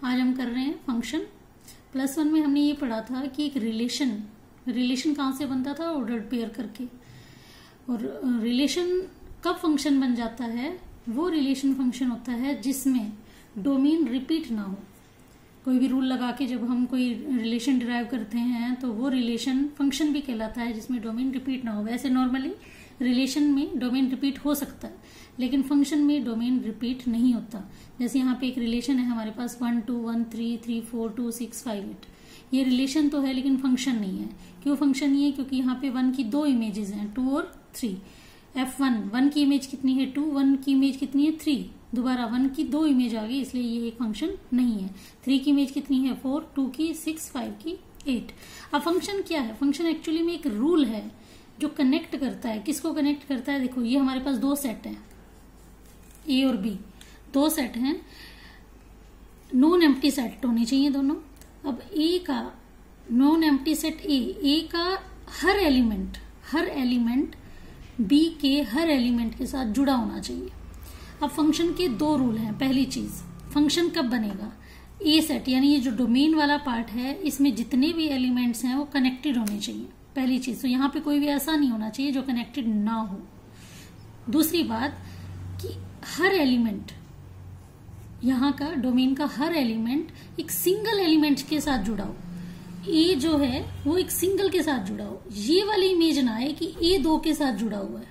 आज हम कर रहे हैं फंक्शन। प्लस वन में हमने ये पढ़ा था कि एक रिलेशन कहाँ से बनता था, ऑर्डर्ड पेयर करके। और रिलेशन कब फंक्शन बन जाता है, वो रिलेशन फंक्शन होता है जिसमें डोमेन रिपीट ना हो। कोई भी रूल लगा के जब हम कोई रिलेशन डिराइव करते हैं तो वो रिलेशन फंक्शन भी कहलाता है जिसमें डोमेन रिपीट ना हो। वैसे नॉर्मली रिलेशन में डोमेन रिपीट हो सकता है, लेकिन फंक्शन में डोमेन रिपीट नहीं होता। जैसे यहाँ पे एक रिलेशन है हमारे पास 1 2 1 3 3 4 2 6 5 8। ये रिलेशन तो है लेकिन फंक्शन नहीं है। क्यों फंक्शन नहीं है? क्योंकि यहाँ पे 1 की दो इमेजेस हैं, 2 और 3। F1 की इमेज कितनी है 2, 1 की इमेज कितनी है 3। दोबारा 1 की दो इमेज आ गई, इसलिए ये एक फंक्शन नहीं है। 3 की इमेज कितनी है 4, 2 की 6, 5 की 8। अब फंक्शन क्या है? फंक्शन एक्चुअली में एक रूल है जो कनेक्ट करता है। किसको कनेक्ट करता है? देखो ये हमारे पास दो सेट हैं, ए और बी, दो सेट हैं, नॉन एम्प्टी सेट होने चाहिए दोनों। अब ए का नॉन एम्प्टी सेट ए का हर एलिमेंट बी के हर एलिमेंट के साथ जुड़ा होना चाहिए। अब फंक्शन के दो रूल हैं। पहली चीज, फंक्शन कब बनेगा? ए सेट यानी ये जो डोमेन वाला पार्ट है, इसमें जितने भी एलिमेंट्स हैं वो कनेक्टेड होने चाहिए। पहली चीज, तो यहां पे कोई भी ऐसा नहीं होना चाहिए जो कनेक्टेड ना हो। दूसरी बात कि हर एलिमेंट, यहां का डोमेन का हर एलिमेंट एक सिंगल एलिमेंट के साथ जुड़ा हो। ए जो है वो एक सिंगल के साथ जुड़ा हो। ये वाली इमेज ना आए कि ए दो के साथ जुड़ा हुआ है।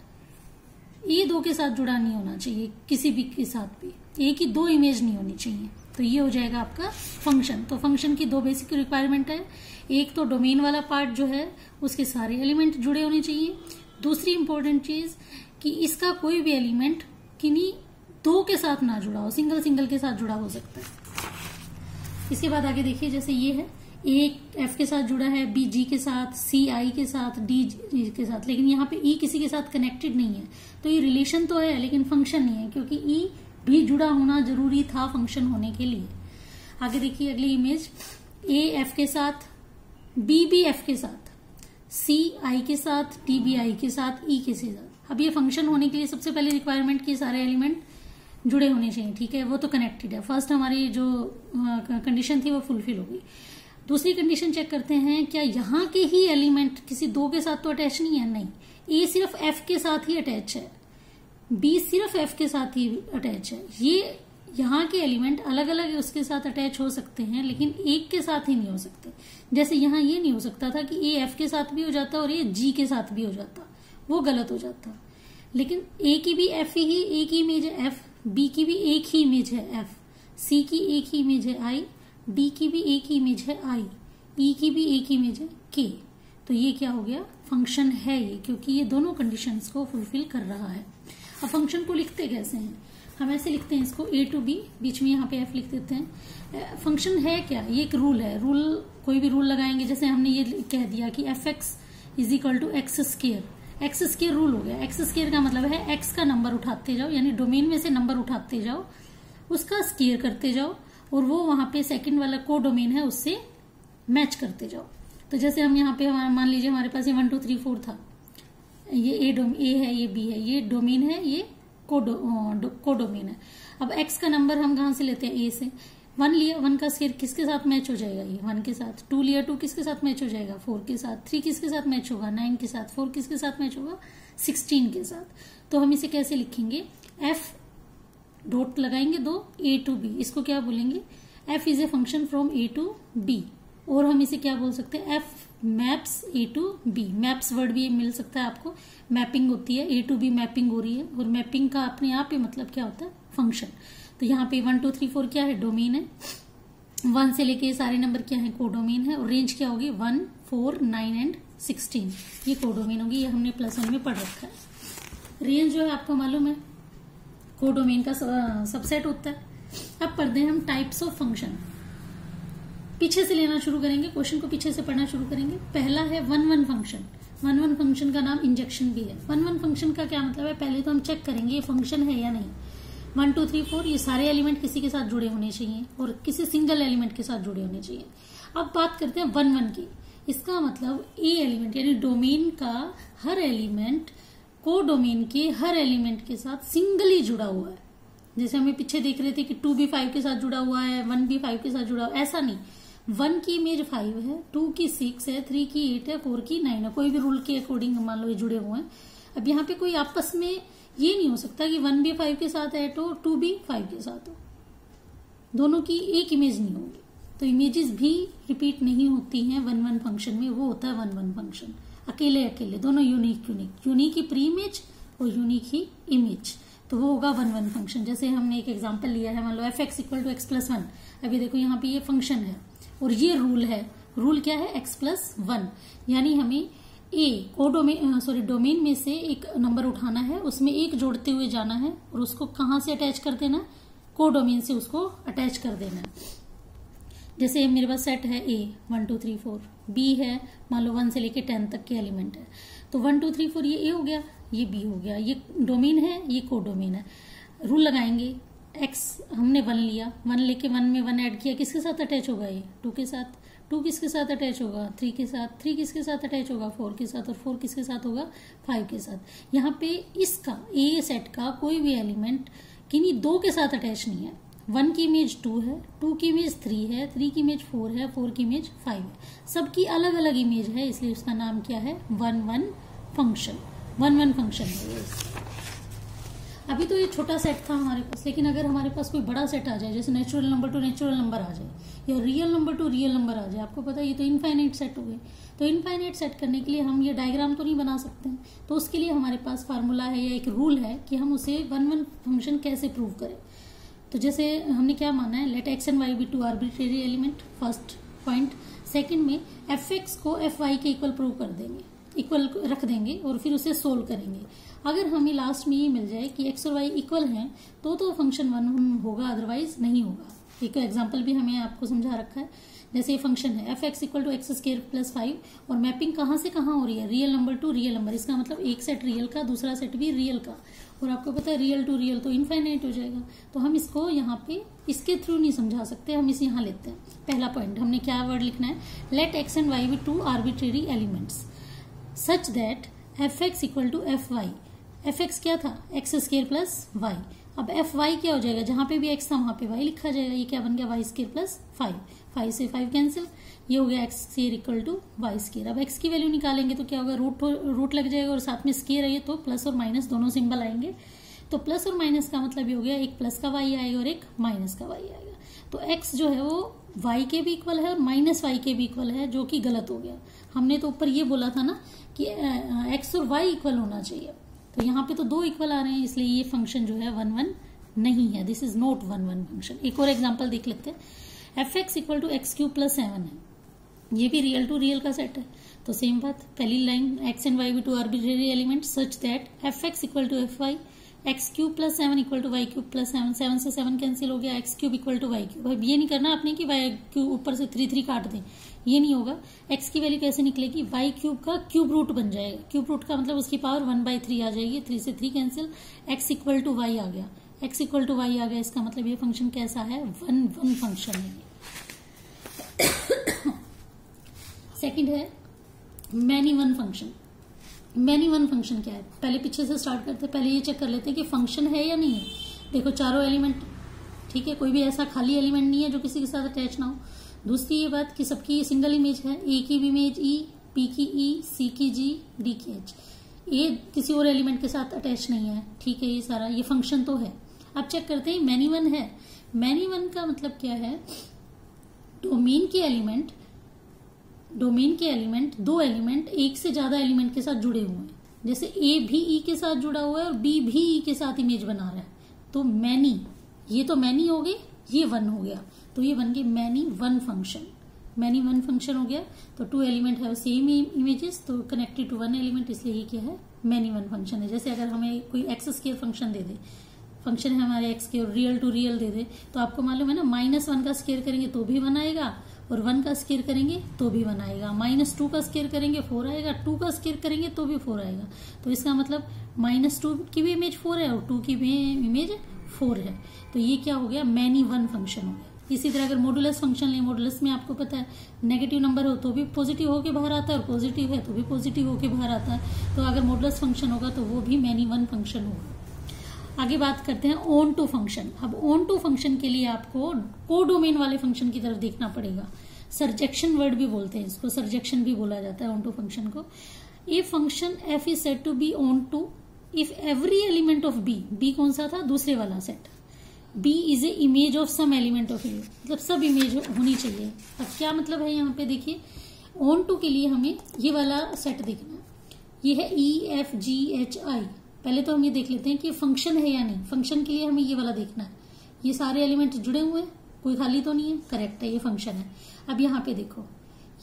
ए दो के साथ जुड़ा नहीं होना चाहिए, किसी भी के साथ भी ए की दो इमेज नहीं होनी चाहिए। तो ये हो जाएगा आपका फंक्शन। तो फंक्शन की दो बेसिक रिक्वायरमेंट है। एक तो डोमेन वाला पार्ट जो है उसके सारे एलिमेंट जुड़े होने चाहिए। दूसरी इंपॉर्टेंट चीज कि इसका कोई भी एलिमेंट किन्हीं दो के साथ ना जुड़ा हो, सिंगल के साथ जुड़ा हो सकता है। इसके बाद आगे देखिए, जैसे ये है, ए एफ के साथ जुड़ा है, बी जी के साथ, सी आई के साथ, डी जी के साथ, लेकिन यहाँ पे ई किसी के साथ कनेक्टेड नहीं है। तो ये रिलेशन तो है लेकिन फंक्शन नहीं है, क्योंकि ई भी जुड़ा होना जरूरी था फंक्शन होने के लिए। आगे देखिए अगली इमेज, ए एफ के साथ, बी भी एफ के साथ, सी आई के साथ, डी भी आई के साथ, ई के साथ। अब ये फंक्शन होने के लिए सबसे पहले रिक्वायरमेंट के सारे एलिमेंट जुड़े होने चाहिए, ठीक है, वो तो कनेक्टेड है। फर्स्ट हमारी जो कंडीशन थी वो फुलफिल हो गई। दूसरी कंडीशन चेक करते हैं, क्या यहाँ के ही एलिमेंट किसी दो के साथ तो अटैच नहीं है? नहीं, ए सिर्फ एफ के साथ ही अटैच है, बी सिर्फ एफ के साथ ही अटैच है। ये यहाँ के एलिमेंट अलग अलग उसके साथ अटैच हो सकते हैं लेकिन एक के साथ ही नहीं हो सकते। जैसे यहाँ ये नहीं हो सकता था कि ए एफ के साथ भी हो जाता और ए जी के साथ भी हो जाता, वो गलत हो जाता। लेकिन ए की भी एफ ही एक ही इमेज है एफ, बी की भी एक ही इमेज है एफ, सी की एक ही इमेज है आई, डी की भी एक ही इमेज है आई, ई की भी एक ही इमेज है के। तो ये क्या हो गया? फंक्शन है ये, क्योंकि ये दोनों कंडीशंस को फुलफिल कर रहा है। अब फंक्शन को लिखते कैसे हैं? हम ऐसे लिखते हैं इसको, ए टू बी, बीच में यहाँ पे एफ लिख देते हैं। फंक्शन है क्या? ये एक रूल है। रूल, कोई भी रूल लगाएंगे, जैसे हमने ये कह दिया कि F X is equal to X square. X square rule हो गया। एक्स स्क्वायर का मतलब है एक्स का नंबर उठाते जाओ, यानी डोमेन में से नंबर उठाते जाओ, उसका स्क्वायर करते जाओ और वो वहां पे सेकंड वाला को डोमेन है उससे मैच करते जाओ। तो जैसे हम यहाँ पे मान लीजिए हमारे पास ये 1 2 3 4 था, ये ए है, ये बी है, ये डोमेन है, ये को डोमेन है। अब एक्स का नंबर हम कहां से लेते हैं? ए से। 1 लिया, 1 का स्क्वायर किसके साथ मैच हो जाएगा? ये 1 के साथ। 2 लिया, 2 किसके साथ मैच हो जाएगा? 4 के साथ। 3 किसके साथ मैच होगा? 9 के साथ। 4 किसके साथ मैच होगा? 16 के साथ। तो हम इसे कैसे लिखेंगे? एफ डॉट लगाएंगे दो, ए टू बी, इसको क्या बोलेंगे? F is a function from A to B. और हम इसे क्या बोल सकते हैं? F maps A to B. Maps word भी मिल सकता है आपको, मैपिंग होती है, ए टू बी मैपिंग हो रही है। और मैपिंग का अपने आप ही मतलब क्या होता है? फंक्शन। तो यहाँ पे 1 2 3 4 क्या है? डोमेन है। 1 से लेके सारे नंबर क्या है? कोडोमेन है। और रेंज क्या होगी? 1 4 9 एंड 16, ये कोडोमेन होगी। ये हमने प्लस 1 में पढ़ रखा है। रेंज जो है आपको मालूम है कोडोमेन का सबसेट होता है। अब पढ़ते हैं हम टाइप्स ऑफ फंक्शन। पीछे से लेना शुरू करेंगे, क्वेश्चन को पीछे से पढ़ना शुरू करेंगे। पहला है 1 1 फंक्शन। 1 1 फंक्शन का नाम इंजेक्शन भी है। 1 1 फंक्शन का क्या मतलब है? पहले तो हम चेक करेंगे ये फंक्शन है या नहीं। 1 2 3 4 ये सारे एलिमेंट किसी के साथ जुड़े होने चाहिए और किसी सिंगल एलिमेंट के साथ जुड़े होने चाहिए। अब बात करते हैं 1 1 की। इसका मतलब ए एलिमेंट यानी डोमेन का हर एलिमेंट को डोमेन के हर एलिमेंट के साथ सिंगली जुड़ा हुआ है। जैसे हमें पीछे देख रहे थे कि 2 भी 5 के साथ जुड़ा हुआ है, 1 भी 5 के साथ जुड़ा हुआ है, ऐसा नहीं। 1 की इमेज 5 है, 2 की 6 है, 3 की 8 है, 4 की 9 है, कोई भी रूल के अकॉर्डिंग मान लो ये जुड़े हुए हैं। अब यहाँ पे कोई आपस में ये नहीं हो सकता कि 1 भी 5 के साथ ऐड हो, 2 भी 5 के साथ हो, दोनों की एक इमेज नहीं होगी। तो इमेजेस भी रिपीट नहीं होती हैं 1-1 फंक्शन में, वो होता है 1-1 फंक्शन, अकेले अकेले दोनों यूनिक ही प्री इमेज और यूनिक ही इमेज, तो वो होगा 1-1 फंक्शन। जैसे हमने एक एग्जांपल लिया है, मान लो f(x = x+1), अभी देखो यहाँ पे ये फंक्शन है और ये रूल है। रूल क्या है? x+1, यानी हमें डोमेन में से एक नंबर उठाना है, उसमें एक जोड़ते हुए जाना है और उसको कहाँ से अटैच कर देना? कोडोमेन से उसको अटैच कर देना है। जैसे मेरे पास सेट है A 1 2 3 4, B है मान लो 1 से लेके 10 तक के एलिमेंट है, तो 1 2 3 4 ये A हो गया, ये B हो गया, ये डोमेन है, ये कोडोमेन है। रूल लगाएंगे, x हमने 1 लिया, 1 लेके 1 में 1 ऐड किया, किसके साथ अटैच होगा? ये 2 के साथ। 2 किसके साथ अटैच होगा? 3 के साथ। 3 किसके साथ अटैच होगा? 4 के साथ। और 4 किसके साथ होगा? 5 के साथ। यहाँ पे इसका A सेट का कोई भी एलिमेंट किन्हीं 2 के साथ अटैच नहीं है। 1 की इमेज 2 है, 2 की इमेज 3 है, 3 की इमेज 4 है, 4 की इमेज 5 है। सबकी अलग अलग इमेज है, इसलिए उसका नाम क्या है? 1-1 फंक्शन। 1-1 फंक्शन है। अभी तो ये छोटा सेट था हमारे पास, लेकिन अगर हमारे पास कोई बड़ा सेट आ जाए, जैसे natural number to natural number आ जाए या real number to real number आ जाए, आपको पता है ये तो इनफाइनाइट सेट हो गए। तो इनफाइनाइट सेट करने के लिए हम ये डायग्राम तो नहीं बना सकते हैं, तो उसके लिए हमारे पास फार्मूला है या एक रूल है कि हम उसे 1-1 फंक्शन कैसे प्रूव करें। तो जैसे हमने क्या माना है, let x and y be 2 arbitrary element, first point. Second में f(x) को f(y) के इक्वल प्रूव कर देंगे, इक्वल रख देंगे और फिर उसे सोल्व करेंगे। अगर हमें लास्ट में ये मिल जाए कि x और y इक्वल हैं तो फंक्शन 1 होगा, अदरवाइज नहीं होगा। एक एग्जांपल भी हमें आपको समझा रखा है। जैसे ये फंक्शन है f(x = x² + 5) और मैपिंग कहाँ से कहाँ हो रही है? Real number to real number. इसका मतलब एक सेट रियल का, दूसरा सेट भी रियल का, और आपको पता है रियल टू रियल तो इनफाइनाइट हो जाएगा। तो हम इसको यहाँ पे इसके थ्रू नहीं समझा सकते, हम इसे यहाँ लेते हैं। पहला पॉइंट हमने क्या वर्ड लिखना है? Let x and y be 2 arbitrary elements such that f(x = f(y)। f(x) क्या था? x² + y। अब f(y) क्या हो जाएगा? जहां पे भी x था वहां पे y लिखा जाएगा। ये क्या बन गया? y² + 5। 5 से 5 कैंसिल, ये हो गया x² = y²। अब x की वैल्यू निकालेंगे तो क्या होगा? रूट लग जाएगा और साथ में स्केयर है तो प्लस और माइनस दोनों सिंबल आएंगे। तो प्लस और माइनस का मतलब ये हो गया, एक प्लस का y आएगा और एक माइनस का y आएगा। तो x जो है वो y के भी इक्वल है और माइनस y के भी इक्वल है, जो कि गलत हो गया। हमने तो ऊपर ये बोला था ना कि x और y इक्वल होना चाहिए, तो यहाँ पे तो 2 इक्वल आ रहे हैं, इसलिए ये फंक्शन जो है 1-1 नहीं है। This is not 1-1 function. एक और एग्जांपल देख लेते हैं। f(x = x³ + 7) है, ये भी रियल टू रियल का सेट है। तो सेम बात, पहली line x and y be 2 arbitrary element such that f(x = f(y), x³ + 7 = y³ + 7। 7 से 7 कैंसिल हो गया, x³ = y³। अब ये नहीं करना आपने कि y³ ऊपर से 3 काट दें, ये नहीं होगा। x की वैल्यू कैसे निकलेगी? y³ का क्यूब रूट बन जाएगा। क्यूब रूट का मतलब उसकी पावर 1/3 आ जाएगी। 3 से 3 कैंसिल, x = y आ गया, x = y आ गया। इसका मतलब ये फंक्शन कैसा है? 1-1 फंक्शन है। सेकंड है many one function. Many one function क्या है? पहले पीछे से स्टार्ट करते हैं, पहले ये चेक कर लेते हैं कि फंक्शन है या नहीं है। देखो चारों एलिमेंट ठीक है, कोई भी ऐसा खाली एलिमेंट नहीं है जो किसी के साथ अटैच ना हो। दूसरी ये बात कि सबकी सिंगल इमेज है, ए की भी इमेज E, P की E, C की G, D की H। ये किसी और एलिमेंट के साथ अटैच नहीं है, ठीक है। ये सारा ये फंक्शन तो है। अब चेक करते हैं मैनी वन है। मैनी वन का मतलब क्या है? डोमेन के एलिमेंट 2 एलिमेंट एक से ज्यादा एलिमेंट के साथ जुड़े हुए हैं। जैसे A भी E के साथ जुड़ा हुआ है और B भी E के साथ इमेज बना रहा है, तो मैनी, ये तो मैनी हो गई, ये 1 हो गया, तो ये बन गई many one function. Many one function हो गया। तो 2 एलिमेंट है सेम इमेजेस, तो कनेक्टेड टू 1 एलिमेंट, इसलिए ये क्या है? मैनी वन फंक्शन है। जैसे अगर हमें कोई x² फंक्शन दे दे, फंक्शन है हमारे x के और रियल टू रियल दे दे, तो आपको मालूम है ना -1 का स्केयर करेंगे तो भी 1 आएगा, और 1 का स्केयर करेंगे तो भी 1 आएगा। -2 का स्केयर करेंगे 4 आएगा, 2 का स्केयर करेंगे तो भी 4 आएगा। तो इसका मतलब -2 की भी इमेज 4 है और 2 की भी इमेज 4 है। तो ये क्या हो गया? मैनी वन फंक्शन हो गया। इसी तरह अगर मॉडुलस फंक्शन ले, मॉडुलस में आपको पता है नेगेटिव नंबर हो तो भी पॉजिटिव होके बाहर आता है और पॉजिटिव है तो भी पॉजिटिव होके बाहर आता है। तो अगर मॉडुलस फंक्शन होगा तो वो भी मैनी वन फंक्शन होगा। आगे बात करते हैं ऑन टू फंक्शन। अब ऑन टू फंक्शन के लिए आपको कोडोमेन वाले फंक्शन की तरफ देखना पड़ेगा। सरजेक्शन वर्ड भी बोलते हैं इसको, सरजेक्शन भी बोला जाता है ऑन टू फंक्शन को। A function f is said to be onto if every element of B, B कौन सा था, दूसरे वाला set, B is a image of some element of A, मतलब सब इमेज होनी चाहिए। अब क्या मतलब है यहाँ पे देखिए, ऑन टू के लिए हमें ये वाला सेट देखना है, ये है E F G H I. पहले तो हम ये देख लेते हैं कि ये फंक्शन है या नहीं। फंक्शन के लिए हमें ये वाला देखना है, ये सारे एलिमेंट जुड़े हुए हैं, कोई खाली तो नहीं है, करेक्ट है, ये फंक्शन है। अब यहाँ पे देखो,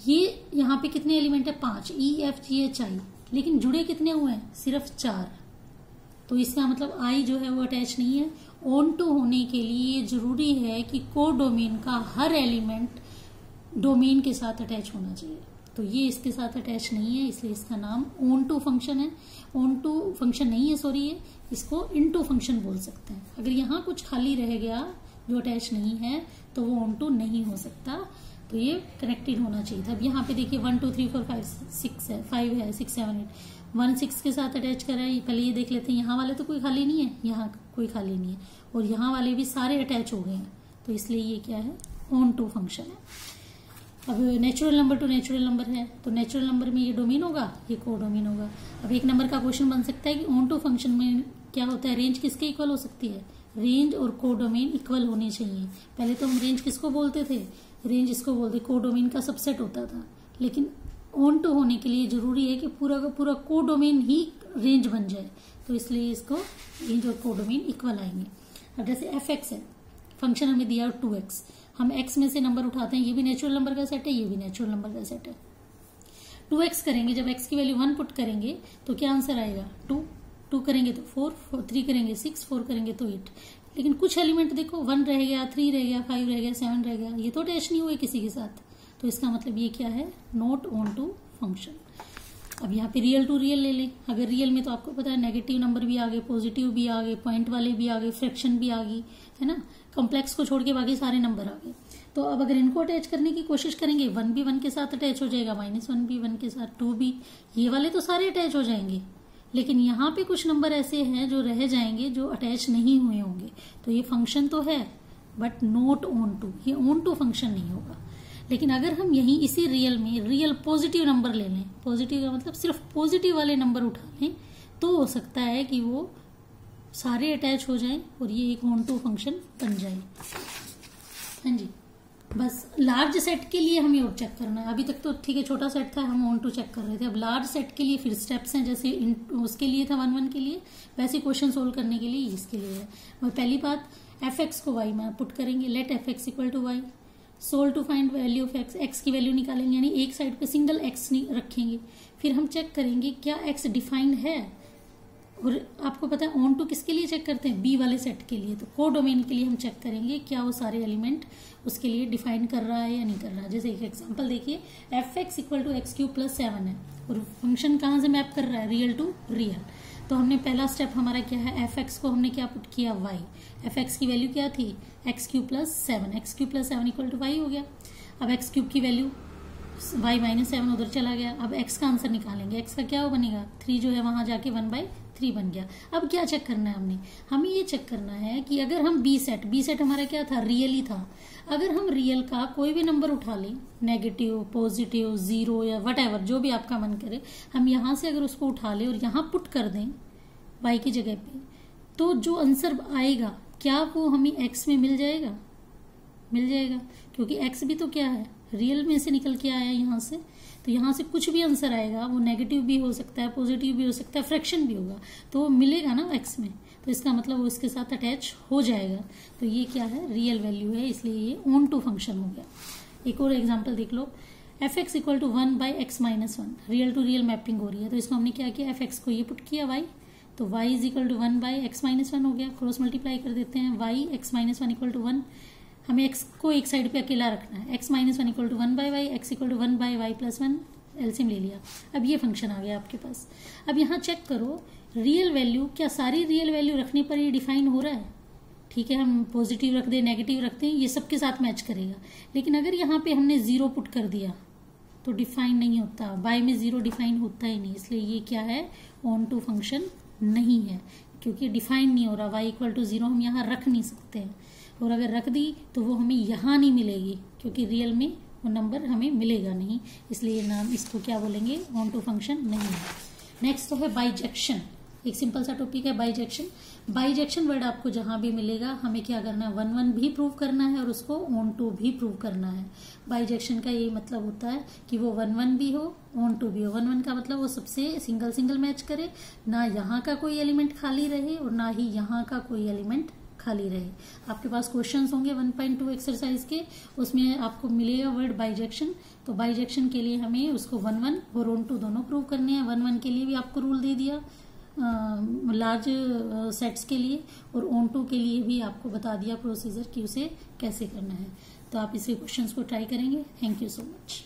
ये यहाँ पे कितने एलिमेंट है, 5, E F G H I, लेकिन जुड़े कितने हुए हैं, सिर्फ 4। तो इसका मतलब आई जो है वो अटैच नहीं है। ऑन टू होने के लिए जरूरी है कि कोडोमेन का हर एलिमेंट डोमेन के साथ अटैच होना चाहिए। तो ये इसके साथ अटैच नहीं है, इसलिए इसका नाम ऑन टू फंक्शन है। ऑन टू फंक्शन नहीं है, सॉरी, ये इसको इन टू फंक्शन बोल सकते हैं। अगर यहाँ कुछ खाली रह गया जो अटैच नहीं है तो वो ऑन टू नहीं हो सकता, तो ये कनेक्टेड होना चाहिए था। अब यहाँ पे देखिए 1 2 3 4 5 6 है, 5 है, 6 7 8, 1 6 के साथ अटैच करा है। पहले ये देख लेते हैं, यहाँ वाले तो कोई खाली नहीं है, यहाँ कोई खाली नहीं है, और यहाँ वाले भी सारे अटैच हो गए हैं, तो इसलिए ये क्या है, ऑन टू फंक्शन है। अब natural number to natural number है, तो नेचुरल नंबर में ये डोमेन होगा, ये कोडोमेन होगा। अब एक नंबर का क्वेश्चन बन सकता है कि ऑन टू फंक्शन में क्या होता है, रेंज किसके इक्वल हो सकती है, रेंज और कोडोमेन इक्वल होने चाहिए। पहले तो हम रेंज किसको बोलते थे, रेंज इसको बोलते, कोडोमेन का सबसेट होता था। लेकिन ऑन टू होने के लिए जरूरी है कि पूरा का पूरा कोडोमेन ही रेंज बन जाए, तो इसलिए इसको रेंज और कोडोमेन इक्वल आएंगे। अब जैसे एफ एक्स है, फंक्शन हमें दिया 2x, हम x में से नंबर उठाते हैं, ये भी नेचुरल नंबर का सेट है, ये भी नेचुरल नंबर का सेट है। 2x करेंगे, जब x की वैल्यू 1 पुट करेंगे तो क्या आंसर आएगा, 2, 2 करेंगे तो 4, 3 करेंगे 6, 4 करेंगे तो 8। लेकिन कुछ एलिमेंट देखो, 1 रह गया, 3 रह गया, 5 रह गया, 7 रह गया, ये तो अटैच नहीं हुए किसी के साथ, तो इसका मतलब ये क्या है, नॉट ऑन टू फंक्शन। अब यहाँ पे रियल टू रियल ले लें। अगर रियल में तो आपको पता है नेगेटिव नंबर भी आ गए, पॉजिटिव भी आ गए, पॉइंट वाले भी आ गए, फ्रैक्शन भी आ गई, है ना, कॉम्प्लेक्स को छोड़ के बाकी सारे नंबर आ गए। तो अब अगर इनको अटैच करने की कोशिश करेंगे, 1 भी 1 के साथ अटैच हो जाएगा, -1 भी 1 के साथ, 2 भी, ये वाले तो सारे अटैच हो जाएंगे। लेकिन यहाँ पे कुछ नंबर ऐसे हैं जो रह जाएंगे, जो अटैच नहीं हुए होंगे, तो ये फंक्शन तो है बट नॉट ऑन टू, ये ऑन टू फंक्शन नहीं होगा। लेकिन अगर हम यहीं इसी रियल में रियल पॉजिटिव नंबर ले लें, पॉजिटिव का मतलब सिर्फ पॉजिटिव वाले नंबर उठा लें, तो हो सकता है कि वो सारे अटैच हो जाएं और ये एक ऑन टू फंक्शन बन जाए। हाँ जी, बस लार्ज सेट के लिए हमें और चेक करना है। अभी तक तो ठीक है, छोटा सेट था, हम ऑन टू चेक कर रहे थे। अब लार्ज सेट के लिए फिर स्टेप्स हैं, जैसे उसके लिए था 1 1 के लिए, वैसे क्वेश्चन सोल्व करने के लिए इसके लिए है। और पहली बात, एफ एक्स को वाई में पुट करेंगे, let F x equal to Y, solve to find value of X, X की वैल्यू निकालेंगे, यानी एक साइड पे सिंगल एक्स रखेंगे। फिर हम चेक करेंगे क्या एक्स डिफाइंड है, और आपको पता है ऑन टू किसके लिए चेक करते हैं, बी वाले सेट के लिए। तो कोडोमेन के लिए हम चेक करेंगे क्या वो सारे एलिमेंट उसके लिए डिफाइन कर रहा है या नहीं कर रहा है। जैसे एक एग्जांपल देखिए, F x equal to X cube plus 7 है, और फंक्शन कहाँ से मैप कर रहा है, रियल टू रियल। तो हमने पहला स्टेप हमारा क्या है, एफ एक्स को हमने क्या पुट किया, वाई। एफ एक्स की वैल्यू क्या थी, X cube plus 7, X cube plus 7 equal to Y हो गया। अब एक्स क्यूब की वैल्यू वाई -7 उधर चला गया। अब एक्स का आंसर निकालेंगे, एक्स का क्या बनेगा, 3 जो है वहां जाके 1/3 बन गया। अब क्या चेक करना है, हमें ये चेक करना है कि अगर हम बी सेट हमारा क्या था, रियल ही था। अगर हम रियल का कोई भी नंबर उठा लें, नेगेटिव, पॉजिटिव, 0 या वट जो भी आपका मन करे, हम यहां से अगर उसको उठा लें और यहां पुट कर दें वाई की जगह पे, तो जो आंसर आएगा क्या वो हमें एक्स में मिल जाएगा, मिल जाएगा, क्योंकि एक्स भी तो क्या है, रियल में से निकल के आया यहाँ से। तो यहाँ से कुछ भी आंसर आएगा वो नेगेटिव भी हो सकता है, पॉजिटिव भी हो सकता है, फ्रैक्शन भी होगा, तो वो मिलेगा ना एक्स में, तो इसका मतलब वो इसके साथ अटैच हो जाएगा। तो ये क्या है, रियल वैल्यू है, इसलिए ये ऑन टू फंक्शन हो गया। एक और एग्जाम्पल देख लो, f x equal to 1/x-1, real to real mapping हो रही है। तो इसको हमने क्या किया, एफ एक्स को ये पुट किया वाई, तो y is equal to 1/x-1 हो गया। क्रॉस मल्टीप्लाई कर देते हैं, y x-1 इक्वल टू 1, हमें x को एक साइड पे अकेला रखना है, x-1 equal to 1/y, x equal to 1/y+1, LCM ले लिया। अब ये फंक्शन आ गया आपके पास। अब यहाँ चेक करो रियल वैल्यू, क्या सारी रियल वैल्यू रखने पर ये डिफाइन हो रहा है, ठीक है, हम पॉजिटिव रख दें, नेगेटिव रखते हैं, ये सबके साथ मैच करेगा। लेकिन अगर यहाँ पे हमने 0 पुट कर दिया तो डिफाइन नहीं होता, बाय में 0 डिफाइन होता ही नहीं, इसलिए ये क्या है, ऑन टू फंक्शन नहीं है। क्योंकि डिफाइन नहीं हो रहा, y इक्वल टू 0 हम यहाँ रख नहीं सकते हैं, और अगर रख दी तो वो हमें यहाँ नहीं मिलेगी क्योंकि रियल में वो नंबर हमें मिलेगा नहीं, इसलिए नाम इसको क्या बोलेंगे, ऑन टू फंक्शन नहीं है। नेक्स्ट तो है बाइजेक्शन, एक सिंपल सा टॉपिक है बाइजेक्शन। बाइजेक्शन वर्ड आपको जहां भी मिलेगा हमें क्या करना है, 1 1 भी प्रूव करना है और उसको ऑन टू भी प्रूव करना है। बाइजेक्शन का यही मतलब होता है कि वो 1 1 भी हो ऑन टू भी हो। 1 1 का मतलब वो सबसे सिंगल सिंगल मैच करे, ना यहाँ का कोई एलिमेंट खाली रहे और ना ही यहाँ का कोई एलिमेंट खाली रहे। आपके पास क्वेश्चंस होंगे 1.2 एक्सरसाइज के, उसमें आपको मिलेगा वर्ड बाइजेक्शन। तो बाइजेक्शन के लिए हमें उसको 1 1 और ऑन टू दोनों प्रूव करने हैं। 1 1 के लिए भी आपको रूल दे दिया लार्ज सेट्स के लिए, और ऑन टू के लिए भी आपको बता दिया प्रोसीजर कि उसे कैसे करना है। तो आप इसे क्वेश्चंस को ट्राई करेंगे। Thank you so much.